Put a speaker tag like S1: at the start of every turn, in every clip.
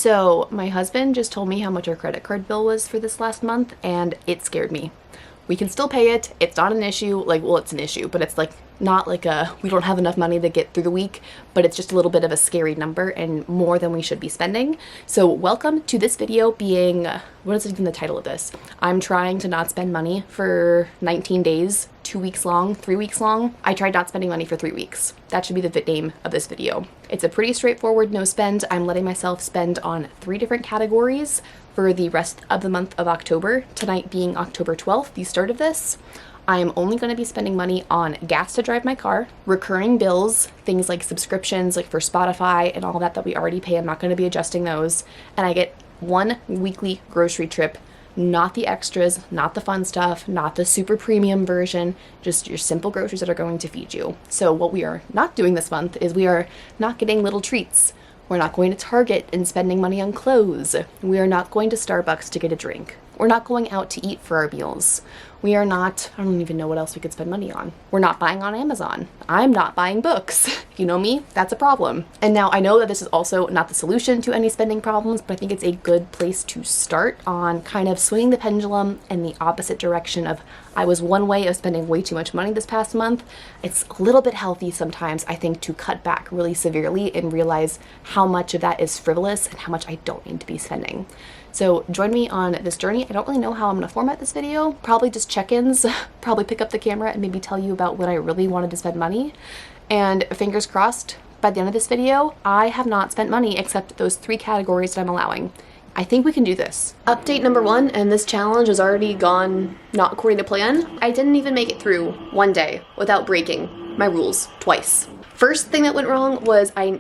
S1: So my husband just told me how much our credit card bill was for this last month, and it scared me. We can still pay it. It's not an issue. Like, well, it's an issue, but it's like not like we don't have enough money to get through the week, but it's just a little bit of a scary number and more than we should be spending. So welcome to this video being, what is even the title of this? I'm trying to not spend money for 19 days, 2 weeks long, 3 weeks long. I tried not spending money for 3 weeks. That should be the name of this video. It's a pretty straightforward no spend. I'm letting myself spend on 3 different categories for the rest of the month of October, tonight being October 12th, the start of this. I am only going to be spending money on gas to drive my car, recurring bills, things like subscriptions like for Spotify and all that we already pay. I'm not going to be adjusting those. And I get 1 weekly grocery trip, not the extras, not the fun stuff, not the super premium version, just your simple groceries that are going to feed you. So what we are not doing this month is we are not getting little treats. We're not going to Target and spending money on clothes. We are not going to Starbucks to get a drink. We're not going out to eat for our meals. We are not, I don't even know what else we could spend money on. We're not buying on Amazon. I'm not buying books. You know me, that's a problem. And now I know that this is also not the solution to any spending problems, but I think it's a good place to start on kind of swinging the pendulum in the opposite direction of I was one way of spending way too much money this past month. It's a little bit healthy sometimes, I think, to cut back really severely and realize how much of that is frivolous and how much I don't need to be spending. So join me on this journey. I don't really know how I'm going to format this video. Probably just check-ins, probably pick up the camera and maybe tell you about when I really wanted to spend money. And fingers crossed, by the end of this video, I have not spent money except those 3 categories that I'm allowing. I think we can do this. Update number 1, and this challenge has already gone not according to plan. I didn't even make it through 1 day without breaking my rules twice. First thing that went wrong was I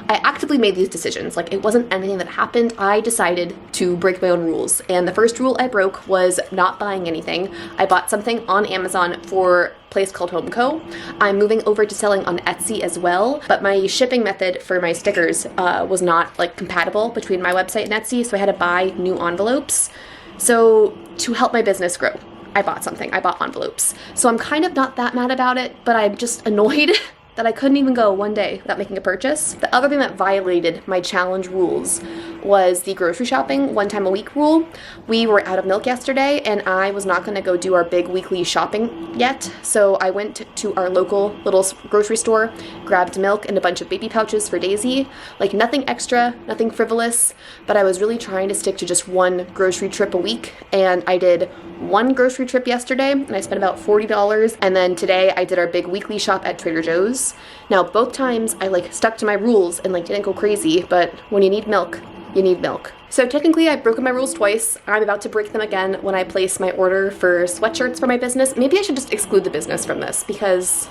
S1: actively made these decisions. Like, it wasn't anything that happened. I decided to break my own rules. And the first rule I broke was not buying anything. I bought something on Amazon for a place called Home Co. I'm moving over to selling on Etsy as well, but my shipping method for my stickers was not like compatible between my website and Etsy, so I had to buy new envelopes. So to help my business grow, I bought something. I bought envelopes. So I'm kind of not that mad about it, but I'm just annoyed that I couldn't even go 1 day without making a purchase. The other thing that violated my challenge rules was the grocery shopping 1 time a week rule. We were out of milk yesterday and I was not going to go do our big weekly shopping yet. So I went to our local little grocery store, grabbed milk and a bunch of baby pouches for Daisy. Like, nothing extra, nothing frivolous, but I was really trying to stick to just 1 grocery trip a week. And I did 1 grocery trip yesterday and I spent about $40. And then today I did our big weekly shop at Trader Joe's. Now, both times I stuck to my rules and didn't go crazy, but when you need milk, you need milk. So technically I've broken my rules twice. I'm about to break them again when I place my order for sweatshirts for my business. Maybe I should just exclude the business from this because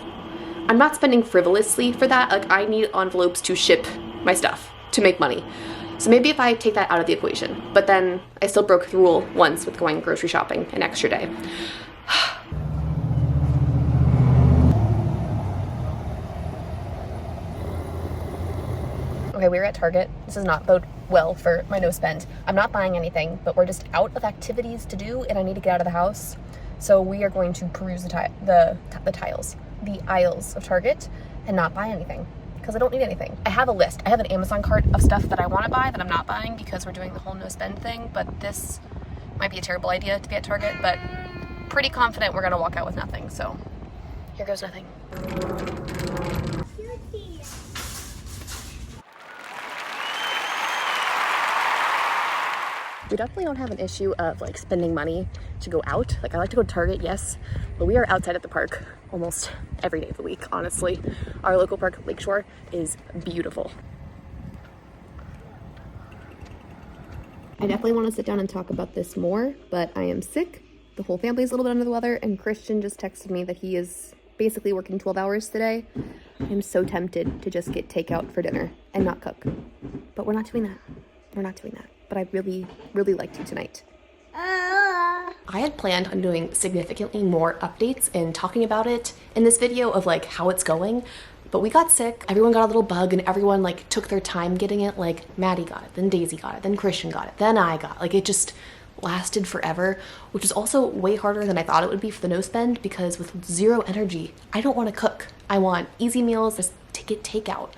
S1: I'm not spending frivolously for that. Like, I need envelopes to ship my stuff to make money. So maybe if I take that out of the equation, but then I still broke the rule once with going grocery shopping an extra day. Okay, we're at Target. This does not bode well for my no spend. I'm not buying anything, but we're just out of activities to do and I need to get out of the house. So we are going to peruse the aisles of Target and not buy anything because I don't need anything. I have a list. I have an Amazon cart of stuff that I want to buy that I'm not buying because we're doing the whole no spend thing, but this might be a terrible idea to be at Target, but pretty confident we're gonna walk out with nothing. So here goes nothing. We definitely don't have an issue of spending money to go out. I like to go to Target, yes, but we are outside at the park almost every day of the week, honestly. Our local park, Lakeshore, is beautiful. I definitely want to sit down and talk about this more, but I am sick. The whole family's a little bit under the weather, and Christian just texted me that he is basically working 12 hours today. I'm so tempted to just get takeout for dinner and not cook, but we're not doing that. We're not doing that. But I really, really like to tonight. I had planned on doing significantly more updates and talking about it in this video of how it's going, but we got sick. Everyone got a little bug and everyone took their time getting it. Maddie got it, then Daisy got it, then Christian got it, then I got it. It just lasted forever, which is also way harder than I thought it would be for the no spend because with 0 energy, I don't want to cook. I want easy meals, just to get takeout.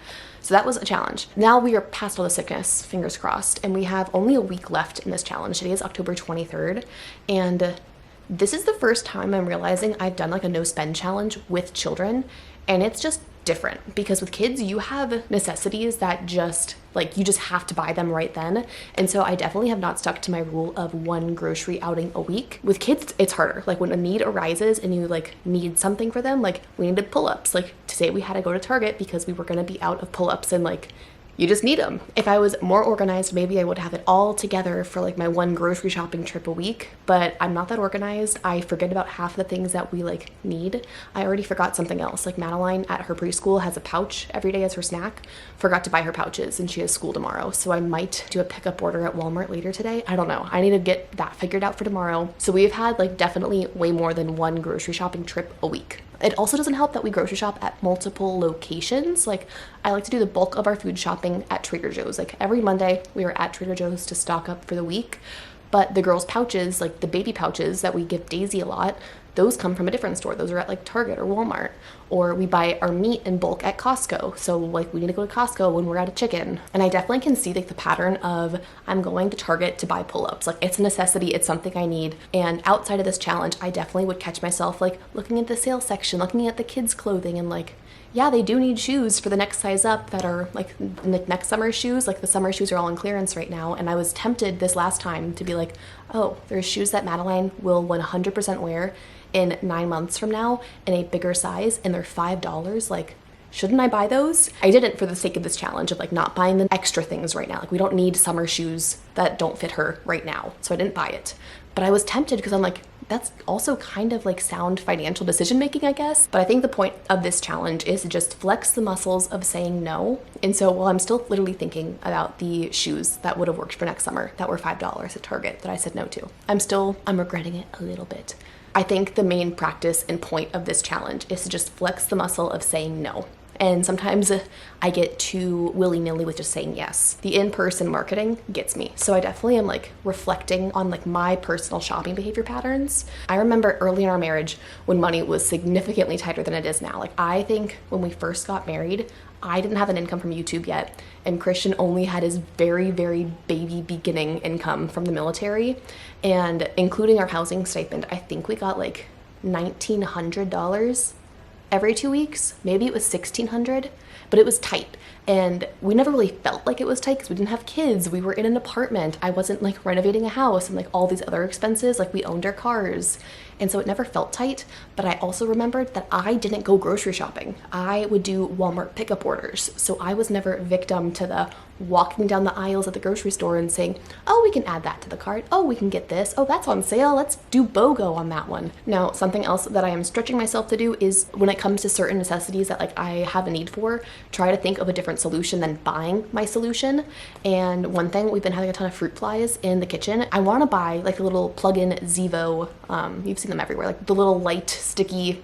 S1: So that was a challenge. Now we are past all the sickness, fingers crossed, and we have only a week left in this challenge. Today is October 23rd, and this is the first time I'm realizing I've done like a no spend challenge with children, and it's just different because with kids you have necessities that just like you just have to buy them right then. And so I definitely have not stuck to my rule of one grocery outing a week. With kids it's harder. Like when a need arises and you like need something for them, like we needed pull-ups. Like today we had to go to Target because we were going to be out of pull-ups, and like you just need them. If I was more organized, maybe I would have it all together for like my one grocery shopping trip a week, but I'm not that organized. I forget about half the things that we like need. I already forgot something else. Like Madeline at her preschool has a pouch every day as her snack. Forgot to buy her pouches and she has school tomorrow. So I might do a pickup order at Walmart later today. I don't know. I need to get that figured out for tomorrow. So we've had like definitely way more than one grocery shopping trip a week. It also doesn't help that we grocery shop at multiple locations. Like I like to do the bulk of our food shopping at Trader Joe's. Like every Monday we are at Trader Joe's to stock up for the week. But the girls' pouches, like the baby pouches that we give Daisy a lot, those come from a different store. Those are at like Target or Walmart. Or we buy our meat in bulk at Costco. So like we need to go to Costco when we're out of chicken. And I definitely can see like the pattern of I'm going to Target to buy pull-ups. Like it's a necessity, it's something I need. And outside of this challenge, I definitely would catch myself like looking at the sales section, looking at the kids' clothing, and like, yeah, they do need shoes for the next size up that are like the next summer's shoes. Like the summer shoes are all on clearance right now. And I was tempted this last time to be like, oh, there's shoes that Madeline will 100% wear in 9 months from now in a bigger size, and they're $5. Like, shouldn't I buy those? I didn't for the sake of this challenge of like not buying the extra things right now. Like we don't need summer shoes that don't fit her right now. So I didn't buy it. But I was tempted because I'm like, that's also kind of like sound financial decision making, I guess. But I think the point of this challenge is to just flex the muscles of saying no. And so while I'm still literally thinking about the shoes that would have worked for next summer that were $5 at Target that I said no to, I'm regretting it a little bit. I think the main practice and point of this challenge is to just flex the muscle of saying no. And sometimes I get too willy-nilly with just saying yes. The in-person marketing gets me. So I definitely am like reflecting on like my personal shopping behavior patterns. I remember early in our marriage when money was significantly tighter than it is now. Like I think when we first got married, I didn't have an income from YouTube yet, and Christian only had his very, very baby beginning income from the military. And including our housing stipend, I think we got like $1,900 every 2 weeks. Maybe it was $1,600, but it was tight. And we never really felt like it was tight because we didn't have kids. We were in an apartment. I wasn't like renovating a house and like all these other expenses. Like we owned our cars. And so it never felt tight. But I also remembered that I didn't go grocery shopping. I would do Walmart pickup orders. So I was never victim to the walking down the aisles at the grocery store and saying, oh, we can add that to the cart. Oh, we can get this. Oh, that's on sale. Let's do BOGO on that one. Now, something else that I am stretching myself to do is when it comes to certain necessities that like I have a need for, try to think of a different solution than buying my solution. And one thing, we've been having a ton of fruit flies in the kitchen. I want to buy like a little plug-in Zevo. You've seen them everywhere, like the little light sticky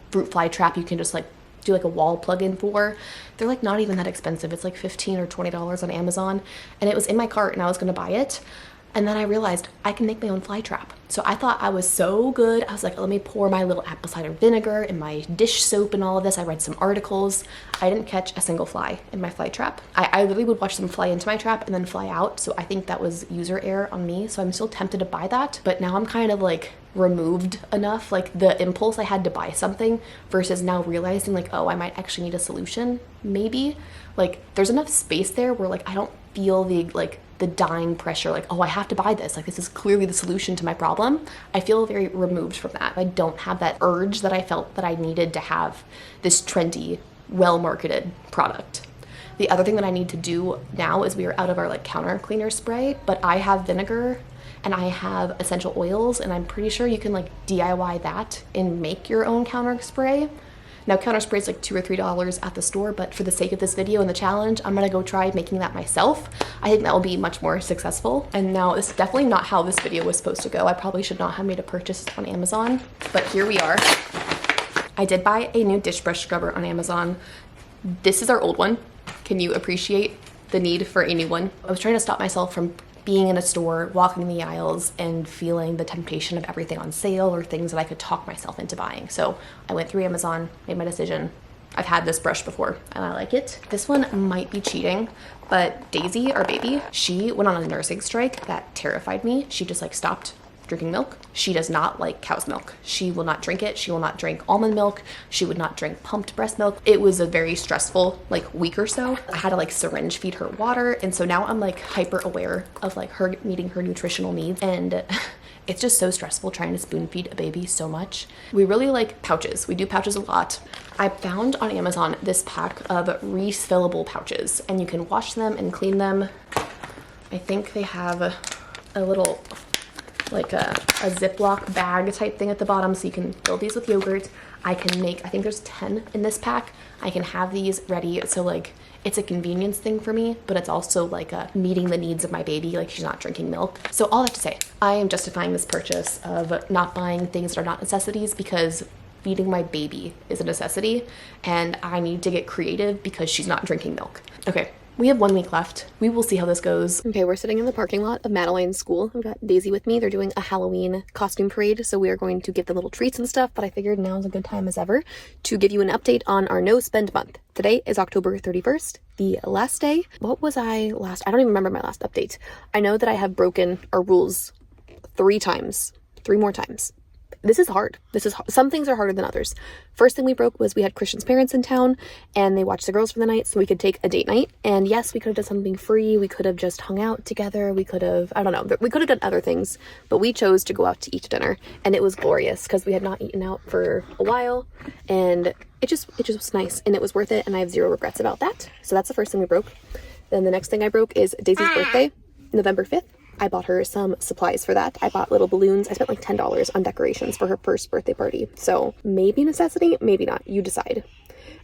S1: fruit fly trap you can just like do like a wall plug-in for. They're like not even that expensive. It's like $15 or $20 on Amazon, and it was in my cart and I was gonna buy it. And then I realized I can make my own fly trap. So I thought I was so good. I was like, let me pour my little apple cider vinegar and my dish soap and all of this. I read some articles. I didn't catch a single fly in my fly trap. I literally would watch them fly into my trap and then fly out. So I think that was user error on me. So I'm still tempted to buy that. But now I'm kind of like removed enough, like the impulse I had to buy something versus now realizing like, oh, I might actually need a solution. Maybe like there's enough space there where like I don't feel the dying pressure, like, oh, I have to buy this. Like, this is clearly the solution to my problem. I feel very removed from that. I don't have that urge that I felt that I needed to have this trendy, well-marketed product. The other thing that I need to do now is we are out of our like counter cleaner spray, but I have vinegar and I have essential oils, and I'm pretty sure you can like DIY that and make your own counter spray. Now counter spray is like $2 or $3 at the store, but for the sake of this video and the challenge, I'm gonna go try making that myself. I think that will be much more successful. And now this is definitely not how this video was supposed to go. I probably should not have made a purchase on Amazon, but here we are. I did buy a new dish brush scrubber on Amazon. This is our old one. Can you appreciate the need for a new one? I was trying to stop myself from being in a store, walking the aisles, and feeling the temptation of everything on sale or things that I could talk myself into buying. So I went through Amazon, made my decision, I've had this brush before and I like it. This one might be cheating, but Daisy, our baby, she went on a nursing strike that terrified me. She just like stopped drinking milk. She does not like cow's milk. She will not drink it. She will not drink almond milk. She would not drink pumped breast milk. It was a very stressful like week or so. I had to like syringe feed her water. And so now I'm like hyper aware of like her meeting her nutritional needs. And it's just so stressful trying to spoon feed a baby so much. We really like pouches. We do pouches a lot. I found on Amazon this pack of refillable pouches and you can wash them and clean them. I think they have a little like a Ziploc bag type thing at the bottom, so you can fill these with yogurt. I can make, I think there's 10 in this pack. I can have these ready, so like it's a convenience thing for me, but it's also like meeting the needs of my baby, like she's not drinking milk. So all that to say, I am justifying this purchase of not buying things that are not necessities because feeding my baby is a necessity and I need to get creative because she's not drinking milk. Okay. We have 1 week left. We will see how this goes. Okay, we're sitting in the parking lot of Madeline's school. I've got Daisy with me. They're doing a Halloween costume parade, so we are going to give them little treats and stuff, but I figured now is a good time as ever to give you an update on our no spend month. Today is October 31st, the last day. What was I last? I don't even remember my last update. I know that I have broken our rules 3 more times. This is hard. Some things are harder than others. First thing we broke was we had Christian's parents in town and they watched the girls for the night so we could take a date night. And yes, we could have done something free. We could have just hung out together. We could have, I don't know, we could have done other things, but we chose to go out to eat dinner and it was glorious because we had not eaten out for a while and it just was nice and it was worth it. And I have 0 regrets about that. So that's the first thing we broke. Then the next thing I broke is Daisy's birthday, November 5th. I bought her some supplies for that. I bought little balloons. I spent like $10 on decorations for her first birthday party. So maybe necessity, maybe not. You decide.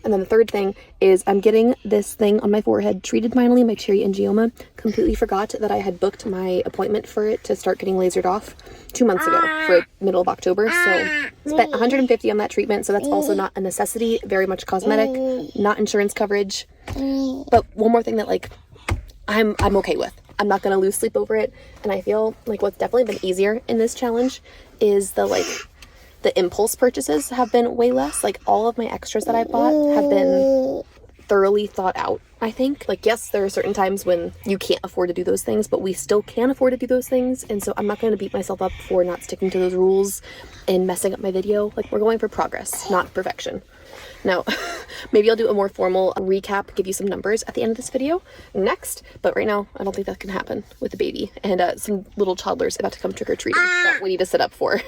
S1: And then the third thing is I'm getting this thing on my forehead treated finally, my cherry angioma. Completely forgot that I had booked my appointment for it to start getting lasered off 2 months ago for middle of October. So spent $150 on that treatment. So that's also not a necessity, very much cosmetic, not insurance coverage. But one more thing that like I'm okay with. I'm not going to lose sleep over it. And I feel like what's definitely been easier in this challenge is the impulse purchases have been way less. Like all of my extras that I bought have been thoroughly thought out, I think. Like, yes, there are certain times when you can't afford to do those things, but we still can afford to do those things. And so I'm not going to beat myself up for not sticking to those rules and messing up my video. Like we're going for progress, not perfection. Now, maybe I'll do a more formal recap, give you some numbers at the end of this video next, but right now, I don't think that can happen with the baby and some little toddlers about to come trick-or-treating that we need to sit up for.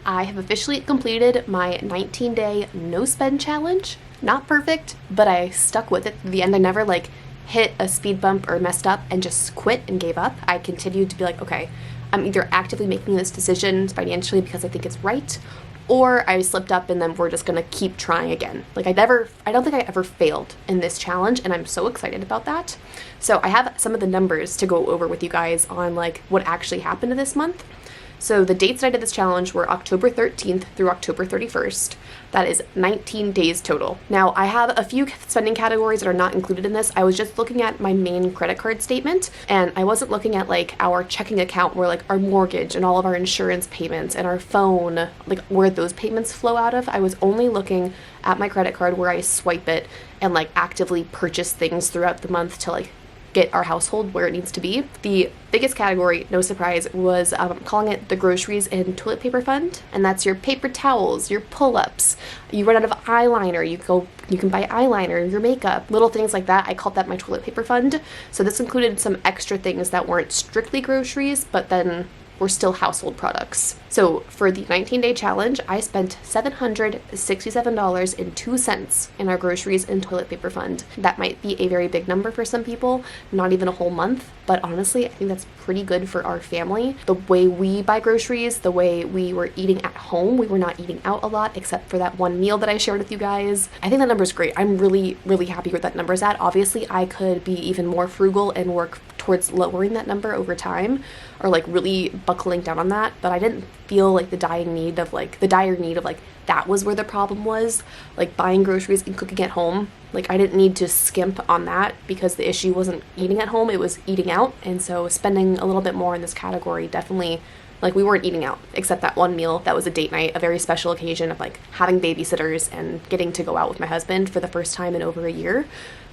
S1: I have officially completed my 19-day no-spend challenge. Not perfect, but I stuck with it to the end. I never like hit a speed bump or messed up and just quit and gave up. I continued to be like, okay, I'm either actively making this decision financially because I think it's right, or I slipped up and then we're just gonna keep trying again. Like I don't think I ever failed in this challenge and I'm so excited about that. So I have some of the numbers to go over with you guys on like what actually happened this month. So the dates that I did this challenge were October 13th through October 31st. That is 19 days total. Now I have a few spending categories that are not included in this. I was just looking at my main credit card statement and I wasn't looking at like our checking account where like our mortgage and all of our insurance payments and our phone, like where those payments flow out of. I was only looking at my credit card where I swipe it and like actively purchase things throughout the month to like get our household where it needs to be. The biggest category, no surprise, was calling it the groceries and toilet paper fund, and that's your paper towels, your pull-ups. You run out of eyeliner, you can buy eyeliner, your makeup, little things like that. I called that my toilet paper fund. So this included some extra things that weren't strictly groceries, but then were still household products. So for the 19-day challenge, I spent $767.02 in our groceries and toilet paper fund. That might be a very big number for some people, not even a whole month, but honestly, I think that's pretty good for our family. The way we buy groceries, the way we were eating at home, we were not eating out a lot except for that one meal that I shared with you guys. I think that number's great. I'm really, really happy where that number's at. Obviously, I could be even more frugal and work towards lowering that number over time or like really buckling down on that, but I didn't feel like the dire need of like that was where the problem was, like buying groceries and cooking at home. Like I didn't need to skimp on that because the issue wasn't eating at home, it was eating out. And so spending a little bit more in this category definitely Like, we weren't eating out except that one meal that was a date night, a very special occasion of like having babysitters and getting to go out with my husband for the first time in over a year.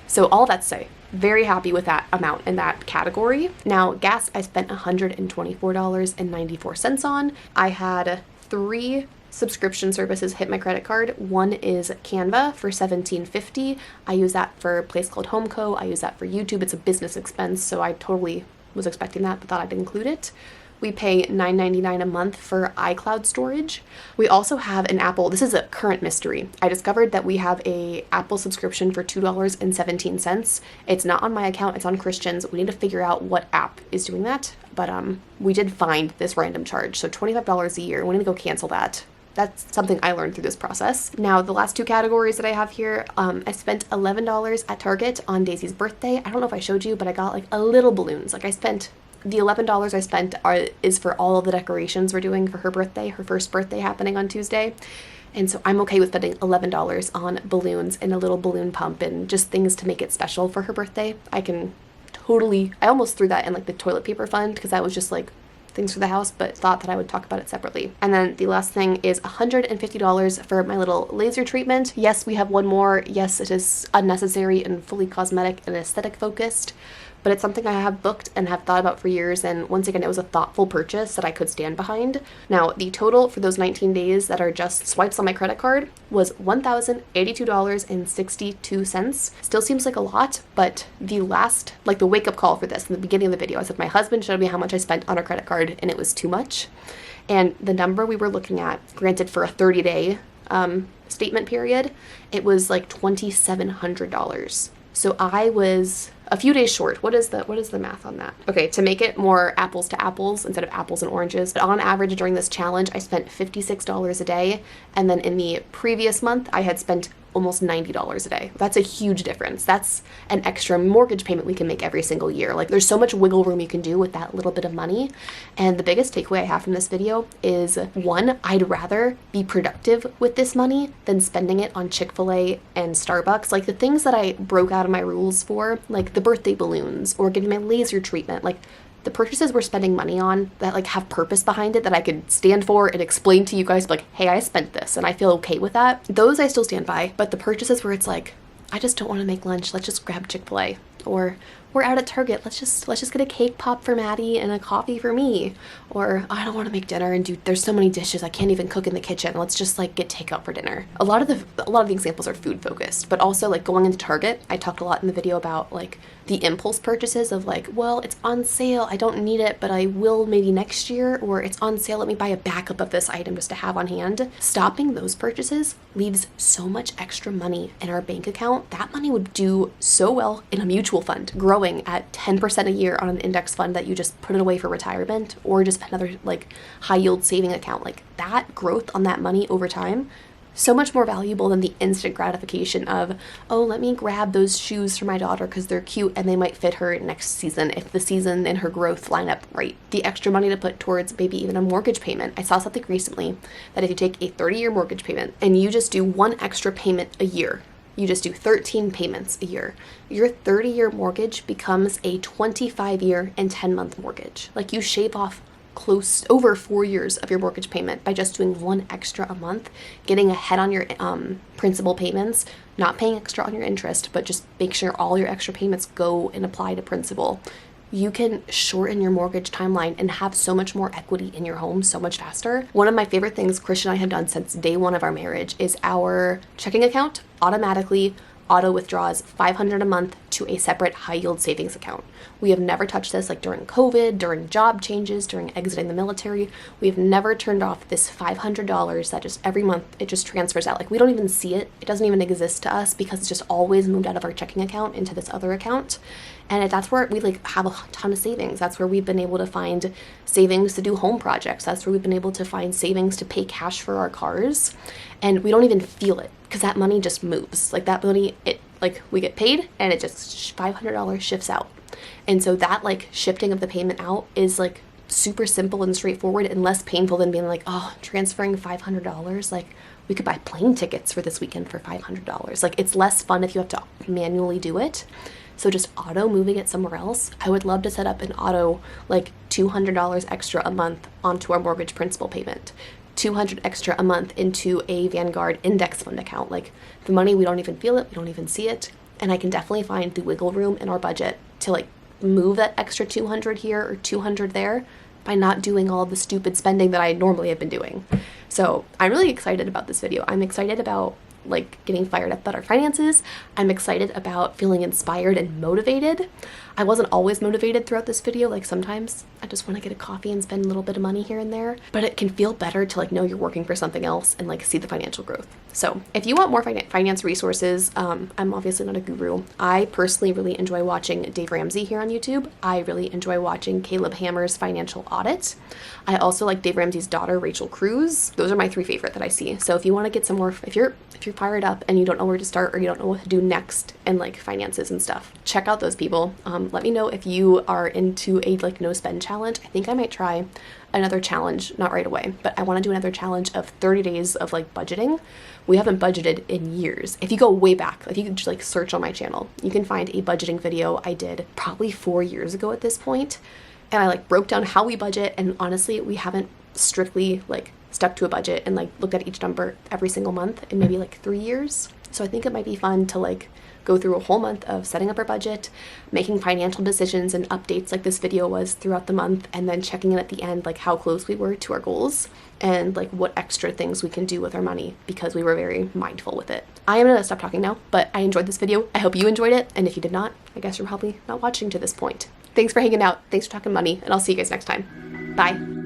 S1: So all that to say, very happy with that amount in that category. Now, gas, I spent $124.94 on. I had 3 subscription services hit my credit card. One is Canva for $17.50. I use that for a place called Homeco. I use that for YouTube. It's a business expense, so I totally was expecting that, but thought I'd include it. We pay $9.99 a month for iCloud storage. We also have an Apple, this is a current mystery. I discovered that we have a Apple subscription for $2.17. It's not on my account, it's on Christian's. We need to figure out what app is doing that, but we did find this random charge, so $25 a year. We need to go cancel that. That's something I learned through this process. Now, the last 2 categories that I have here, I spent $11 at Target on Daisy's birthday. I don't know if I showed you, but I got like a little balloons. Like, I spent the $11 I spent is for all of the decorations we're doing for her birthday, her first birthday happening on Tuesday. And so I'm okay with spending $11 on balloons and a little balloon pump and just things to make it special for her birthday. I almost threw that in like the toilet paper fund because that was just like things for the house, but thought that I would talk about it separately. And then the last thing is $150 for my little laser treatment. Yes, we have one more. Yes, it is unnecessary and fully cosmetic and aesthetic focused, but it's something I have booked and have thought about for years, and once again, it was a thoughtful purchase that I could stand behind. Now, the total for those 19 days that are just swipes on my credit card was $1,082.62. Still seems like a lot, but the wake-up call for this in the beginning of the video, I said my husband showed me how much I spent on a credit card, and it was too much. And the number we were looking at, granted for a 30-day statement period, it was like $2,700. So I was a few days short. What is the math on that? Okay, to make it more apples to apples instead of apples and oranges, but on average during this challenge, I spent $56 a day. And then in the previous month, I had spent almost $90 a day. That's a huge difference. That's an extra mortgage payment we can make every single year. Like, there's so much wiggle room you can do with that little bit of money. And the biggest takeaway I have from this video is, 1, I'd rather be productive with this money than spending it on Chick-fil-A and Starbucks. Like, the things that I broke out of my rules for, like the birthday balloons or getting my laser treatment, like the purchases we're spending money on that like have purpose behind it that I could stand for and explain to you guys, like, hey, I spent this and I feel okay with that. Those I still stand by, but the purchases where it's like, I just don't want to make lunch, let's just grab Chick-fil-A, or we're out at Target, let's just get a cake pop for Maddie and a coffee for me, or I don't want to make dinner and there's so many dishes I can't even cook in the kitchen, let's just like get takeout for dinner. A lot of the examples are food focused, but also like going into Target, I talked a lot in the video about like the impulse purchases of like, well, it's on sale, I don't need it, but I will maybe next year, or it's on sale, let me buy a backup of this item just to have on hand. Stopping those purchases leaves so much extra money in our bank account. That money would do so well in a mutual fund, growing at 10% a year on an index fund that you just put it away for retirement, or just another like high yield saving account. Like, that growth on that money over time, so much more valuable than the instant gratification of, oh, let me grab those shoes for my daughter because they're cute and they might fit her next season if the season and her growth line up right. The extra money to put towards maybe even a mortgage payment. I saw something recently that if you take a 30-year mortgage payment and you just do one extra payment a year, you just do 13 payments a year, your 30-year mortgage becomes a 25-year and 10-month mortgage. Like, you shave off close over 4 years of your mortgage payment by just doing one extra a month, getting ahead on your principal payments, not paying extra on your interest, but just make sure all your extra payments go and apply to principal. You can shorten your mortgage timeline and have so much more equity in your home so much faster. One of my favorite things Christian and I have done since day one of our marriage is our checking account automatically auto withdraws $500 a month to a separate high yield savings account. We have never touched this, like during COVID, during job changes, during exiting the military. We have never turned off this $500 that just every month it just transfers out. Like, we don't even see it. It doesn't even exist to us because it's just always moved out of our checking account into this other account. And that's where we like have a ton of savings. That's where we've been able to find savings to do home projects. That's where we've been able to find savings to pay cash for our cars. And we don't even feel it because that money just moves. Like, that money, we get paid and it just $500 shifts out. And so that like shifting of the payment out is like super simple and straightforward and less painful than being like, oh, transferring $500. Like, we could buy plane tickets for this weekend for $500. Like, it's less fun if you have to manually do it. So just auto moving it somewhere else. I would love to set up an auto like $200 extra a month onto our mortgage principal payment. 200 extra a month into a Vanguard index fund account. Like the money, we don't even feel it, we don't even see it. And I can definitely find the wiggle room in our budget to like move that extra 200 here or 200 there by not doing all the stupid spending that I normally have been doing. So I'm really excited about this video. I'm excited about like getting fired up about our finances. I'm excited about feeling inspired and motivated. I wasn't always motivated throughout this video. Like sometimes I just want to get a coffee and spend a little bit of money here and there, but it can feel better to like know you're working for something else and like see the financial growth. So if you want more finance resources, I'm obviously not a guru. I personally really enjoy watching Dave Ramsey here on YouTube. I really enjoy watching Caleb Hammer's Financial Audit. I also like Dave Ramsey's daughter, Rachel Cruz. Those are my three favorite that I see. So if you want to get some more, if you're fired up and you don't know where to start or you don't know what to do next in like finances and stuff, check out those people. Let me know if you are into a like no spend challenge. I think I might try another challenge, not right away, but I want to do another challenge of 30 days of like budgeting. We haven't budgeted in years. If you go way back, like you can just like search on my channel, you can find a budgeting video I did probably 4 years ago at this point. And I like broke down how we budget, and honestly, we haven't strictly like stuck to a budget and like looked at each number every single month in maybe like 3 years. So I think it might be fun to like go through a whole month of setting up our budget, making financial decisions and updates like this video was throughout the month, and then checking in at the end like how close we were to our goals and like what extra things we can do with our money because we were very mindful with it. I am gonna stop talking now, but I enjoyed this video. I hope you enjoyed it, and if you did not, I guess you're probably not watching to this point. Thanks for hanging out, thanks for talking money, and I'll see you guys next time. Bye.